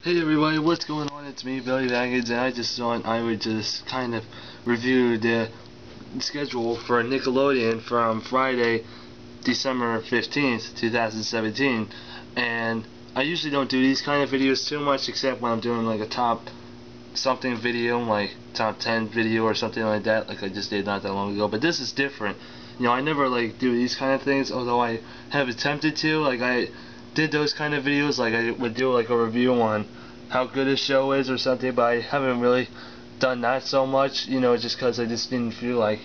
Hey everybody, what's going on? It's me, Billy Baggins, and I just thought I would just kind of review the schedule for Nickelodeon from Friday, December 15th, 2017. And I usually don't do these kind of videos too much, except when I'm doing like a top something video, like top 10 video or something like that, like I just did not that long ago. But this is different. You know, I never like do these kind of things, although I have attempted to. Like I did those kind of videos, like I would do like a review on how good a show is or something, but I haven't really done that so much, you know, just because I just didn't feel like,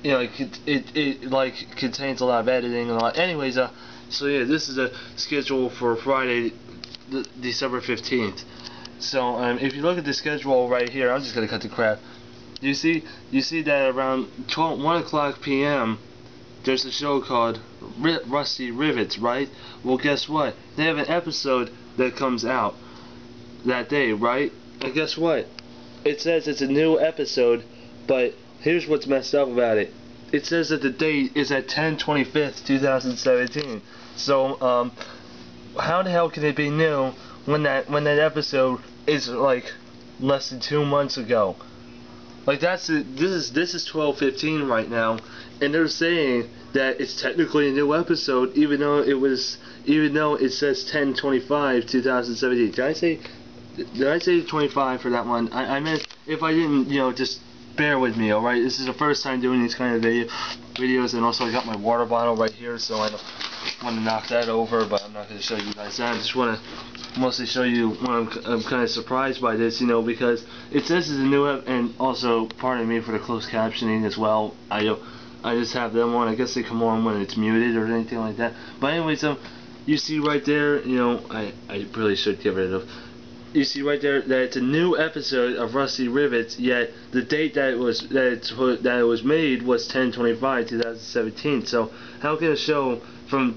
you know, it like contains a lot of editing and a lot. Anyways, so yeah, this is a schedule for Friday, December 15th. So if you look at the schedule right here, I'm just gonna cut the crap. You see that around 1 o'clock p.m. there's a show called Rusty Rivets, right? Well, guess what? They have an episode that comes out that day, right? And guess what? It says it's a new episode, but here's what's messed up about it. It says that the date is at 10/25th, 2017. So, how the hell can it be new when that episode is like less than 2 months ago? Like this is 12/15 right now, and they're saying that it's technically a new episode, even though it says 10/25, 2017. Did I say 25 for that one? I meant, if I didn't, you know, just bear with me, alright? This is the first time doing these kind of videos, and also I got my water bottle right here, so I don't want to knock that over, but I'm not going to show you guys that. I just want to mostly show you when I'm kind of surprised by this, you know, because it says it's a new and also, pardon me for the closed captioning as well. I just have them on. I guess they come on when it's muted or anything like that. But anyway, so you see right there, you know, I really should get rid of. You see right there that it's a new episode of Rusty Rivets, yet the date that it was made was 10/25, 2017. So how can a show from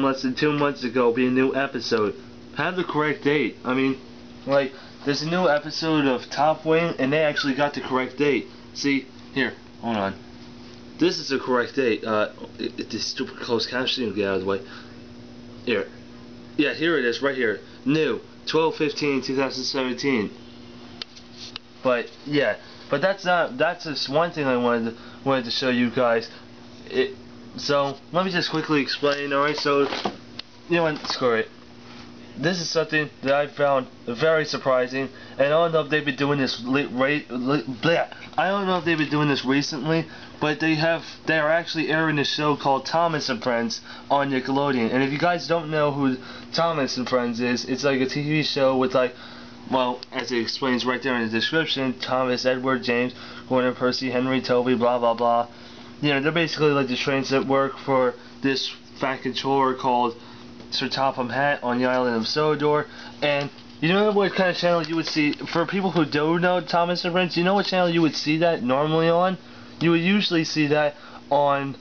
less than 2 months ago be a new episode? Have the correct date. I mean, like, there's a new episode of Top Wing, and they actually got the correct date. See here, hold on. This is the correct date. This stupid closed captioning will get out of the way. Here, yeah, here it is, right here. New. 12/15/2017. But yeah, but that's just one thing I wanted to show you guys. So let me just quickly explain. Alright, so you know what, screw it. This is something that I found very surprising, and I don't know if they've been doing this I don't know if they've been doing this recently, but they are actually airing a show called Thomas and Friends on Nickelodeon. And if you guys don't know who Thomas and Friends is, it's like a TV show with, like, well, as it explains right there in the description, Thomas, Edward, James, Gordon, Percy, Henry, Toby, blah blah blah. You know, they're basically like the trains that work for this fat controller called Sir Topham Hatt on the island of Sodor. And you know what kind of channel you would see, for people who don't know Thomas and Friends, you know what channel you would see that normally on? You would usually see that on,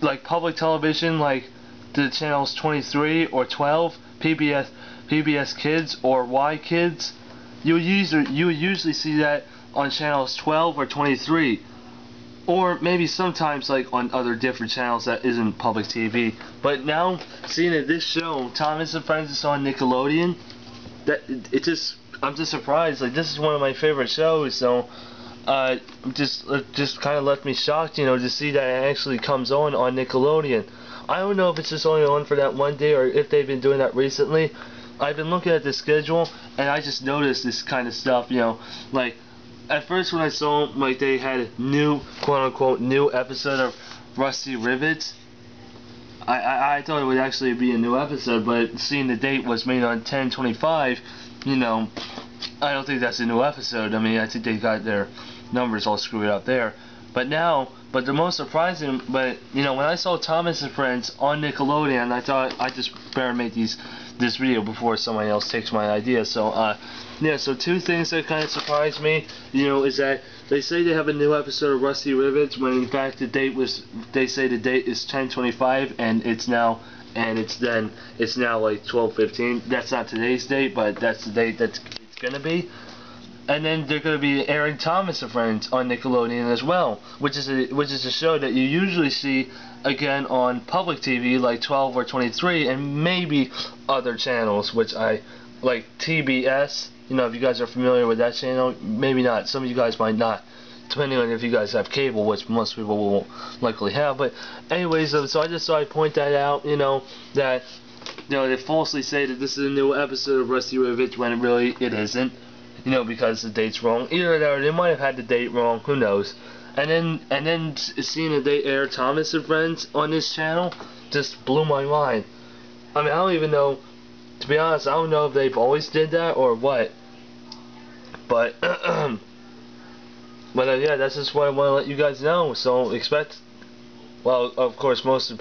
like, public television, like the channels 23 or 12, PBS Kids or Y Kids. You would usually see that on channels 12 or 23. Or maybe sometimes like on other different channels that isn't public TV. But now, seeing that this show, Thomas and Friends, is on Nickelodeon, I'm just surprised. Like, this is one of my favorite shows, so just kind of left me shocked, you know, to see that it actually comes on Nickelodeon. I don't know if it's just only on for that one day or if they've been doing that recently. I've been looking at the schedule and I just noticed this kind of stuff, you know, like, at first when I saw, like, they had a new, quote-unquote, new episode of Rusty Rivets, I thought it would actually be a new episode, but seeing the date was made on 10/25, you know, I don't think that's a new episode. I mean, I think they got their numbers all screwed up there. But the most surprising, you know, when I saw Thomas and Friends on Nickelodeon, I thought I just better make this video before someone else takes my idea. So, yeah, so two things that kind of surprised me, you know, is that they say they have a new episode of Rusty Rivets, when in fact they say the date is 10/25, and it's now like 12/15. That's not today's date, but that's the date that it's gonna be. And then they're going to be airing Thomas and Friends on Nickelodeon as well, which is a show that you usually see again on public TV like 12 or 23, and maybe other channels, which I like TBS. You know, if you guys are familiar with that channel, maybe not. Some of you guys might not, depending on if you guys have cable, which most people will likely have. But anyways, so I just thought I'd point that out. You know, that they falsely say that this is a new episode of Rusty Rivets when it isn't. You know, because the date's wrong. Either that or they might have had the date wrong. Who knows? And then seeing that they air Thomas and Friends on this channel just blew my mind. I mean, I don't even know. To be honest, I don't know if they've always did that or what. But yeah, that's just what I want to let you guys know. So expect. Well, of course, most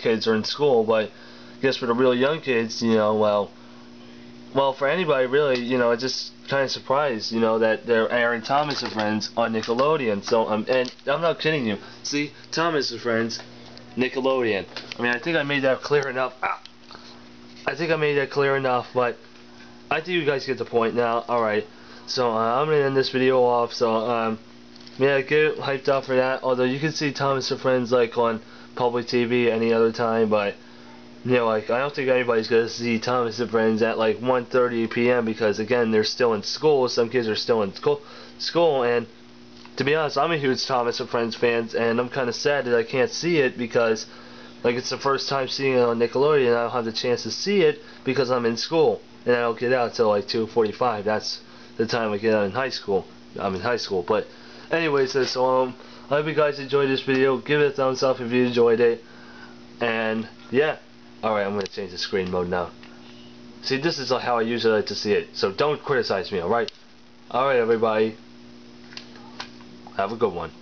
kids are in school, but I guess for the really young kids, you know, well, for anybody really, you know, it's just kind of surprised, you know, that they're airing Thomas and Friends on Nickelodeon. So and I'm not kidding you. See, Thomas and Friends, Nickelodeon. I mean, I think I made that clear enough. I think I made that clear enough, but I think you guys get the point now. Alright, so I'm going to end this video off, so yeah, get hyped up for that, although you can see Thomas and Friends like on public TV any other time, but you know, like, I don't think anybody's going to see Thomas and Friends at like 1:30 p.m. because again, they're still in school. Some kids are still in school, and to be honest, I'm a huge Thomas and Friends fan, and I'm kind of sad that I can't see it because like it's the first time seeing it on Nickelodeon, and I don't have the chance to see it because I'm in school, and I don't get out till like 2:45. That's the time I get out in high school. I'm in high school. But anyways, so I hope you guys enjoyed this video. Give it a thumbs up if you enjoyed it, and yeah. Alright, I'm going to change the screen mode now. See, this is how I usually like to see it, so don't criticize me, alright? Alright, everybody. Have a good one.